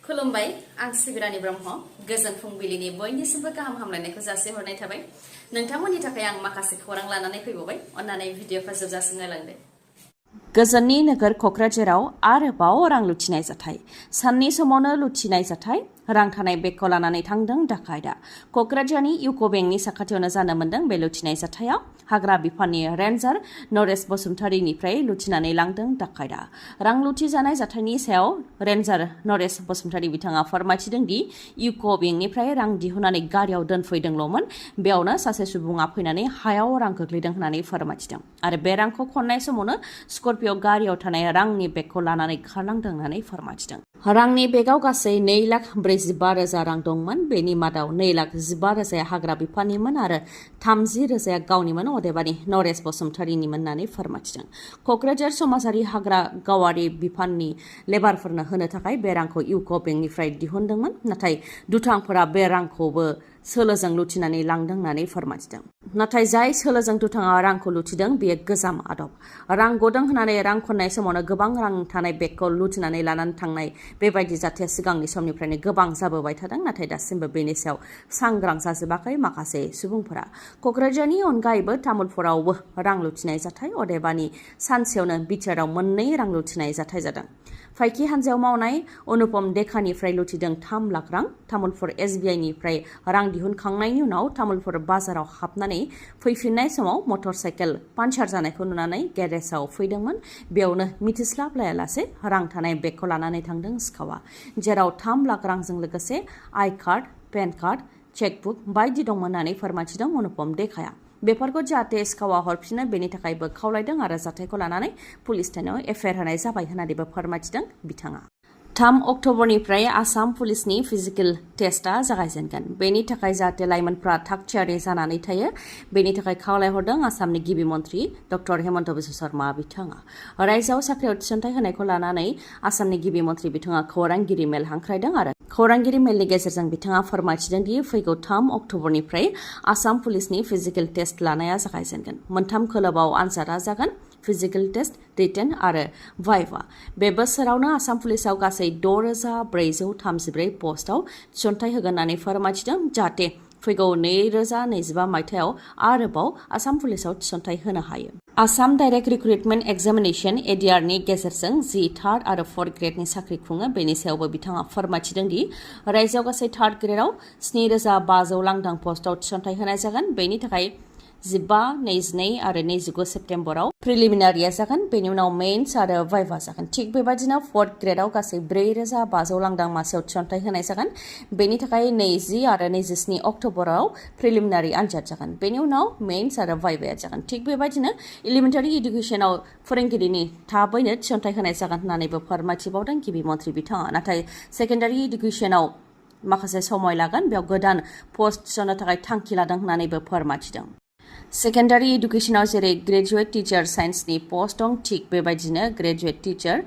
खुलुमबाय आं सिबि रानि ब्रह्म गोजोन फुंबिलिनि बयनिसिमबो गाहाम हामलायनायखौ जासिहरनाय थाबाय नोंथांमोननि थाखाय आं माखासे खौरां लानानै फैबावबाय अन्नानै भिडिअखौ जोबजासिम नायलांदो गोजोननि नोगोर क'क्राझाराव आरोबाव रां लुथिनाय जाथाय साननि समावनो लुथिनाय जाथाय रां थानाय बेगखौ लानानै थांदों डाकाइटा क'क्राझारनि इउक' बेंकनि साखाथियावनो जानो मोन्दों बे लुथिनाय जाथाया हाग्रा बिफाननि रेन्जार नरेश बसुमतारीनिफ्राय लुथिनानै लांदों डाकाइटा रां लुथिजानाय जाथायनि सायाव रेन्जार नरेश बसुमतारी बिथाङा फोरमायथिदों दि इउक' बेंकनिफ्राय रां दिहुननानै गारियाव दोनफैदोंल'मोन बेयावनो सासे सुबुङा फैनानै हायाव रां खोख्लैदों होननानै फोरमायथिदों आरो बे रांखौ खननाय समावनो स्कर्पिय' गारियाव थानाय रांनि बेगखौ लानानै खारलांदों होननानै फोरमायथिदों रांनि बेगाव गासै 2,45,000 रां दंमोन बेनि मादाव 2,15,000 हाग्रा बिफाननिमोन आरो 30,000 गावनिमोन अदेबानि नरेश बसुमतारीनिमोन होननानै फोरमायथिदों क'क्राझार समाजारि हाग्रा गावारि बिफाननि लेबारफोरनो होनो थाखाय बे रांखौ इउक' बेंकनिफ्राय दिहुनदोंमोन नाथाय दुथांफोरा बे रांखौबो सोलोजों लुथिनानै लांदों होननानै फोरमायथिदों नाथाय जाय सोलोजों दुथाङा रांखौ लुथिदों बेयो गोजाम आदब रां गदों होननानै रां खननाय समावनो गोबां रां थानाय बेगखौ लुथिनानै लानानै थांनाय बेबायदि जाथाया सिगांनि समनिफ्रायनो गोबां जाबोबाय थादों नाथाय दासिमबो बेनि सायाव सांग्रां जाजोबाखै माखासे सुबुंफोरा क'क्राझारनि अनगायैबो तामुलपुरावबो रां लुथिनाय जाथाय अदेबानि सानसेयावनो बिटिआरआव 2 रां लुथिनाय जाथाय जादों फाइखि हान्जायाव मावनाय अनुपम देखानिफ्राय लुथिदों 3 लाख रां तामुलपुर एसबिआइनिफ्राय रां दिहुनखांनायनि उनाव तामुलपुर बाजाराव हाबनानै फैफिननाय समाव मटर साइकेल पान्चार जानायखौ नुनानै गेरेजाव फैदोंमोन बेयावनो मिथिस्लाबलायालासे रां थानाय बेगखौ लानानै थांदों सिखावा जेराव 3 लाख रांजों लोगोसे I card PAN card chequebook बायदि दंमोन होननानै फोरमायथिदों अनुपम देखाया बेफोरखौ जाहाथे सिखावा हरफिनो बेनि थाखायबो खावलायदों आरो जाथायखौ लानानै पुलिस थानायाव एफआइआर होनाय जाबाय होननानैबो फोरमायथिदों बिथाङा 3 अक्ट'बरनिफ्राय आसाम पुलिसनि फिजिकेल टेस्टआ जागायजेनगोन बेनि थाखाय जाहाथे लाइमोनफ्रा थागथियारि जानानै थायो बेनि थाखाय खावलायहरदों आसामनि गिबि मन्थ्रि डक्टर हेमन्त बिश्व शर्मा बिथाङा रायजोआव साख्रियाव थिसनथाइ होनायखौ लानानै आसामनि गिबि मन्थ्रि बिथाङा खौरांगिरि मेल हांख्रायदों आरो खौरांगिरि मेलनि गेजेरजों बिथाङा फोरमायथिदों दि फैगौ 3 अक्ट'बरनिफ्राय आसाम पुलिसनि फिजिकेल टेस्ट लानाया जागायजेनगोन 3 खोलोबाव आनजादा जागोन फिजिकेल टेस्ट रिटेन आरो भाइभा बे बोसोरावनो आसाम पुलिसाव गासै 6,434 पस्टआव थिसनथाइ होगोन होननानै फोरमायथिदों जाहाथे फैगौ 2025 मायथाइयाव आरोबाव आसाम पुलिसाव थिसनथाइ होनो हायो आसाम डाइरेक्ट रिक्रुटमेन्ट एग्जामिनेशन एडिआरनि गेजेरजों जि 3rd आरो 4th ग्रेडनि साख्रि खुङो बेनि सायावबो बिथाङा फोरमायथिदों दि रायजोआव गासै 3rd ग्रेडआव 7,500 लांदां पस्टआव थिसनथाइ होनाय जागोन बेनि थाखाय 15, 22 आरो 29 सेप्तेम्बराव प्रिलिमिनारिया जागोन बेनि उनाव मेइन्स आरो भाइभा जागोन थिग बेबायदिनो 4th ग्रेडआव गासै 4,500 लांदां मासियाव थिसनथाइ होनाय जागोन बेनि थाखाय 20 आरो 27 अक्ट'बराव प्रिलिमिनारि आनजाद जागोन बेनि उनाव मेइन्स आरो भाइभाया जागोन थिग बेबायदिनो एलिमेन्टारि इडुकेसनाव फोरोंगिरिनि थाबैनो थिसनथाइ होनाय जागोन होननानैबो फोरमायथिबावदों गिबि मन्थ्रि बिथाङा नाथाय सेकेन्डारि इडुकेसनाव माखासे समय लागोन बेयाव गोदान पस्ट थिसननो थाखाय थांखि लादों होननानैबो फोरमायथिदों सेकेन्डारि इडुकेसनाव जेरै ग्रेजुवेट टिचार साइन्सनि पस्ट दं थिग बेबायदिनो ग्रेजुवेट टिचार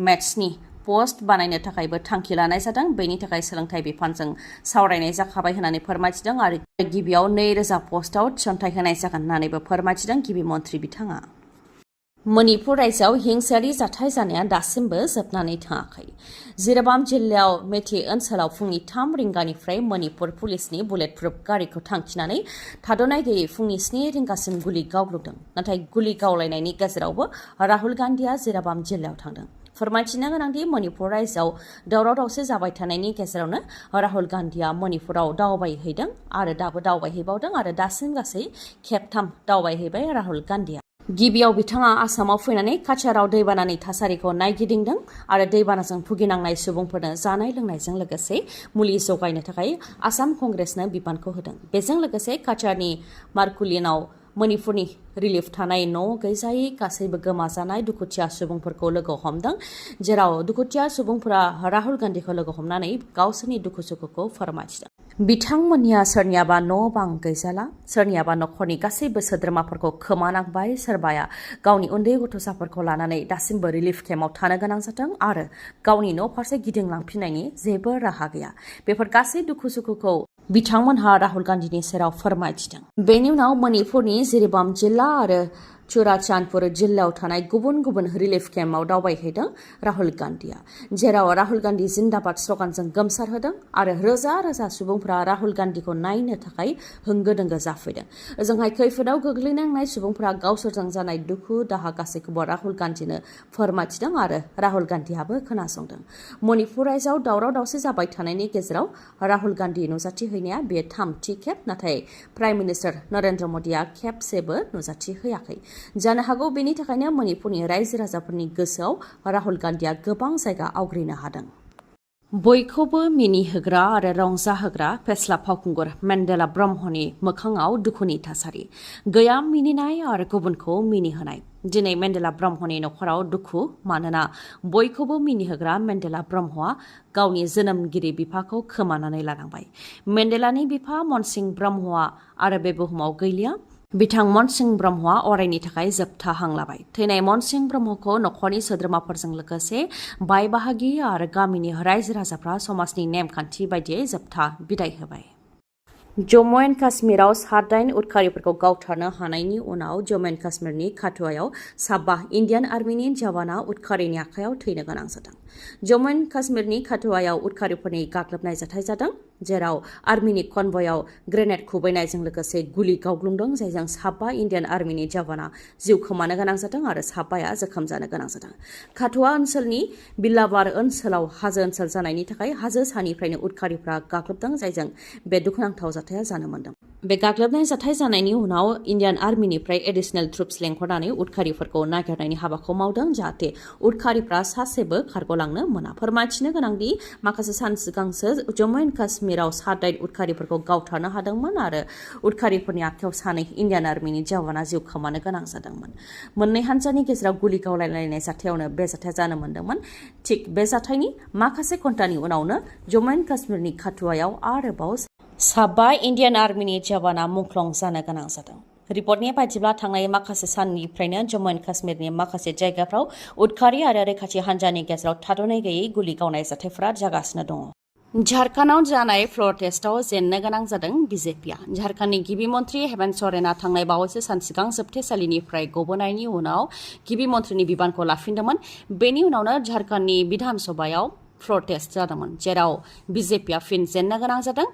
मेथ्सनि पस्ट बानायनो थाखायबो थांखि लानाय जादों बेनि थाखाय सोलोंथाइ बिफानजों सावरायनाय जाखाबाय होननानै फोरमायथिदों आरो गिबियाव 2,000 पस्टआव थिसनथाइ होनाय जागोन होननानैबो फोरमायथिदों गिबि मन्थ्रि बिथाङा मणिपुर रायजोआव हिंसायारि जाथाय जानाया दासिमबो जोबनानै थाङाखै जिराबाम जिल्लायाव मेथे ओनसोलाव फुंनि 3 रिंगानिफ्राय मणिपुर पुलिसनि बुलेट प्रुफ गारिखौ थांखिनानै थाद'नाय गैयै फुंनि 7 रिंगासिम गुलि गावग्लुंदों नाथाय गुलि गावलायनायनि गेजेरावबो राहुल गान्धीआ जिराबाम जिल्लायाव थांदों फोरमायथिनो गोनांदि मणिपुर रायजोआव दावराव दावसि जाबाय थानायनि गेजेरावनो राहुल गान्धीआ मणिपुराव दावबायहैदों आरो दाबो दावबायहैबावदों आरो दासिम गासै खेबथाम दावबायहैबाय राहुल गान्धीआ गिबियाव बिथाङा आसामाव फैनानै काछाराव दैबानानि थासारिखौ नायगिदिंदों आरो दैबानाजों भुगिनांनाय सुबुंफोरनो जानाय लोंनायजों लोगोसे मुलि जगायनो थाखाय आसाम कंग्रेसनो बिबानखौ होदों बेजों लोगोसे काछारनि मारकुलिनाव मणिपुरनि रिलिफ थानाय न' गैजायै गासैबो गोमाजानाय दुखुथिया सुबुंफोरखौ लोगो हमदों जेराव दुखुथिया सुबुंफोरा राहुल गान्धीखौ लोगो हमनानै गावसोरनि दुखु सुखुखौ फोरमायथिदों बिथांमोननिया सोरनियाबा न' बां गैजाला सोरनियाबा न'खरनि गासैबो सोद्रोमाफोरखौ खोमानांबाय सोरबाया गावनि उन्दै गथ'साफोरखौ लानानै दासिमबो रिलिफ केम्पआव थानो गोनां जादों आरो गावनि न' फारसे गिदिंलांफिननायनि जेबो राहा गैया बेफोर गासै दुखु सुखुखौ बिथांमोनहा राहुल गान्धीनि सेराव फोरमायथिदों बेनि उनाव मणिपुरनि जिरिबाम जिल्ला आरो चुराचांदपुर जिल्लायाव थानाय गुबुन गुबुन रिलिफ केम्पआव दावबायहैदों राहुल गान्धीआ, जेराव राहुल गान्धी जिन्दाबाद स्लगानजों गोमसारहोदों आरो रोजा रोजा सुबुंफोरा राहुल गान्धीखौ नायनो थाखाय होंगो दोंगो जाफैदों। ओजोंहाय खैफोदाव गोग्लैनांनाय सुबुंफोरा गावसोरजों जानाय दुखु दाहा गासैखौबो राहुल गान्धीनो फोरमायथिदों आरो राहुल गान्धीआबो खोनासंदों। मणिपुर रायजोआव दावराव दावसि जाबाय थानायनि गेजेराव राहुल गान्धी नुजाथि हैनाया बेयो थामथि खेब, नाथाय प्राइम मिनिस्टार नरेन्द्र मदिआ खेबसेबो नुजाथि होयाखै। जानो हागौ बेनि थाखायनो मणिपुरनि रायजो राजाफोरनि गोसोआव राहुल गान्धीआ गोबां जायगा आवग्रिनो हादों। बयखौबो मिनिहोग्रा आरो रंजाहोग्रा फेस्ला फावखुंगुर मेन्डेला ब्रह्मनि मोखाङाव दुखुनि थासारि, गैया मिनिनाय आरो गुबुनखौ मिनिहोनाय। दिनै मेन्डेला ब्रह्मनि नखराव दुखु, मानोना बयखौबो मिनिहोग्रा मेन्डेला ब्रह्मआ गावनि जोनोमगिरि बिफाखौ खोमानानै लानांबाय। मेन्डेलानि बिफा मनसिं ब्रह्मआ आरो बे बुहुमाव गैलिया। बिथां मनसिं ब्रह्मआ अरायनि थाखाय जोबथा हां लाबाय। थैनाय मनसिं ब्रह्मखौ नखरनि सोद्रोमाफोरजों लोगोसे बाय बाहागि आरो गामिनि रायजो राजाफ्रा समाजनि नेमखान्थि बायदियै जोबथा बिदाय होबाय। जम्मु एन्ड काश्मीराव 7-8 उदखारिफोरखौ गावथारनो हानायनि उनाव जम्मु एन्ड काश्मीरनि काठुआयाव साबा इन्डियान आर्मिनि जवाना उदखारिनि आखायाव थैनो गोनां जादों। जम्मु एन्ड काश्मीरनि काठुआयाव उदखारिफोरनि गाग्लोबनाय जाथाय जादों, जेराव आर्मिनि कनभयआव ग्रेनेड खुबैनायजों लोगोसे गुलि गावग्लुंदों, जायजों साबा इन्डियान आर्मिनि जवाना जिउ खोमानो गोनां जादों आरो साबाया जोखोम जानो गोनां जादों। काठुआ ओनसोलनि बिल्लाबार ओनसोलाव हाजो ओनसोल जानायनि थाखाय हाजो सानिफ्रायनो उदखारिफ्रा गाग्लोबदों, जायजों बे दुखुनांथाव जाथाया जानो मोन्दों। बे गाग्लोबनाय जाथाय जानायनि उनाव इन्डियान आर्मिनिफ्राय एडिशनेल ट्रुप्स लेंहरनानै उदखारिफोरखौ नागिरनायनि हाबाखौ मावदों, जाहाथे उदखारिफ्रा सासेबो खारग'लांनो मोना। फोरमायथिनो गोनांदि माखासे सान सिगांसो जम्मु एन्ड काश्मीराव 7-8 उदखारिफोरखौ गावथारनो हादोंमोन आरो उदखारिफोरनि आखायाव सानै इन्डियान आर्मिनि जवाना जिउ खोमानो गोनां जादोंमोन। मोननै हान्जानि गेजेराव गुलि गावलायलायनाय जाथायावनो बे जाथाया जानो मोन्दोंमोन। थिग बे जाथायनि माखासे घन्टानि उनावनो जम्मु एन्ड काश्मीरनि काठुआयाव आरोबाव साबा इन्डियान आर्मिनि जवाना मुंख्लं जानो गोनां जादों। रिपर्टनि बायदिब्ला थांनाय माखासे साननिफ्रायनो जम्मु एन्ड काश्मीरनि माखासे जायगाफ्राव उदखारि आरो रैखाथि हान्जानि गेजेराव थाद'नाय गैयै गुलि गावनाय जाथायफोरा जागासिनो दङ। झारखन्डआव जानाय फ्ल'र टेस्टआव जेननो गोनां जादों बिजेपिआ। झारखन्डनि गिबि मन्थ्रि हेमन्त सरेनआ थांनाय बावैसो सान सिगां जोबथेसालिनिफ्राय गबोनायनि उनाव गिबि मन्थ्रिनि बिबानखौ लाफिनदोंमोन। बेनि उनावनो झारखन्डनि बिधान सभायाव फ्ल'र टेस्ट जादोंमोन, जेराव बिजेपिआ फिन जेननो गोनां जादों।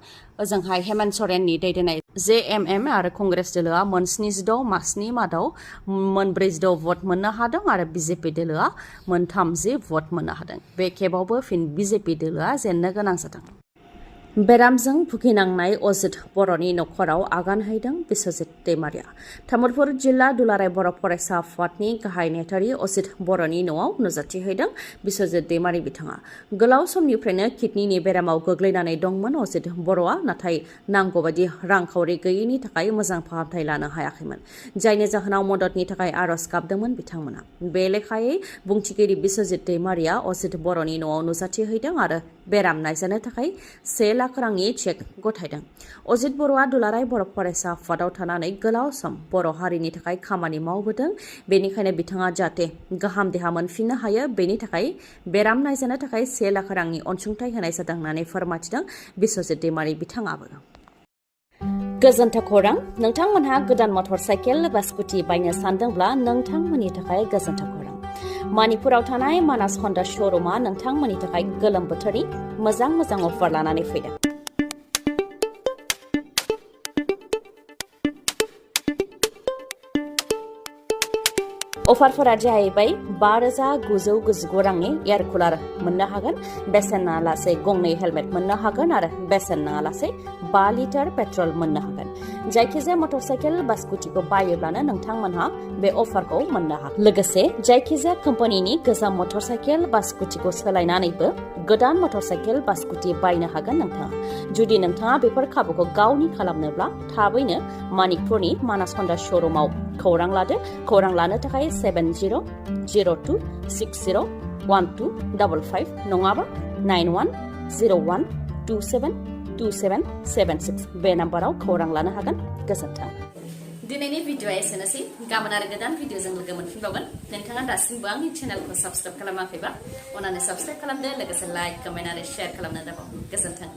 ओजोंहाय हेमन्त सरेननि दैदेननाय जेएमएम आरो कंग्रेस दोलोआ मोन 76 मार्चनि मादाव मोन 46 भट मोननो हादों आरो बिजेपि दोलोआ मोन 30 भट मोननो हादों। बे खेबावबो फिन बिजेपि दोलोआ जेननो गोनां जादों। बेरामजों भुगिनांनाय अजित बर'नि नखराव आगान हैदों बिस्वजित दैमारिया। तामुलपुर जिल्ला दुलाराय बर' फरायसा आफादनि गाहाय नेहाथारि अजित बर'नि न'आव नुजाथिहैदों बिस्वजित दैमारि बिथाङा। गोलाव समनिफ्रायनो किडनिनि बेरामाव गोग्लैनानै दंमोन अजित बर'आ, नाथाय नांगौबायदि रांखावरि गैयैनि थाखाय मोजां फाहामथाय लानो हायाखैमोन, जायनि जाहोनाव मददनि थाखाय आर'ज गाबदोंमोन बिथांमोना। बे लेखायै बुंथिगिरि बिस्वजित दैमारिया अजित बर'नि न'आव नुजाथिहैदों आरो बेराम नायजानो थाखाय 1 लाख रांनि चेक गथायदों। अजित बर'आ दुलाराय बर' फरायसा आफादाव थानानै गोलाव सम बर' हारिनि थाखाय खामानि मावबोदों, बेनिखायनो बिथाङा जाहाथे गाहाम देहा मोनफिननो हायो, बेनि थाखाय बेराम नायजानो थाखाय 1 लाख रांनि अनसुंथाइ होनाय जादों होननानै फोरमायथिदों बिस्वजित दैमारि बिथाङाबो। गोजोन्थों खौरां, नोंथांमोनहा गोदान मटर साइकेल बा स्कुटि बायनो सानदोंब्ला नोंथांमोननि थाखाय गोजोन्थों खौरां। मणिपुराव थानाय मानास हन्डा श'रुमा नोंथांमोननि थाखाय गोलोम बोथोरनि मोजां अफार लानानै फैदों। अफारफोरा जाहैबाय 5,999 रांनि एयार कुलार मोननो हागोन, बेसेन नाङालासे गंनै हेलमेट मोननो हागोन आरो बेसेन नाङालासे 5 लिटार पेट्रल मोननो हागोन। जायखिजाया मटर साइकेल बा स्कुटिखौ बायोब्लानो नोंथांमोनहा बे अफारखौ मोननो हागोन। लोगोसे जायखिजाया कम्पानिनि गोजाम मटर साइकेल बा स्कुटिखौ सोलायनानैबो गोदान मटर साइकेल बा स्कुटि बायनो हागोन नोंथाङा। जुदि नोंथाङा बेफोर खाबुखौ गावनि खालामनोब्ला थाबैनो मणिपुरनि मानास हन्डा श'रुमाव खौरां लादो। खौरां लानो थाखाय 7002601255 नङाबा 9101272776 बे नाम्बाराव खौरां लानो हागोन। गोजोन्थों। दिनैनि भिडिअ'आ एसेनोसै। गाबोन आरो गोदान भिडिअ'जों लोगो मोनफिनबावगोन। नोंथाङा दासिमबो आंनि चेनेलखौ साबस्क्राइब खालामाखैबा अन्नानै साबस्क्राइब खालामदो, लोगोसे लाइक, कमेन्ट आरो शेयार खालामनो दाबाव। गोजोन्थों।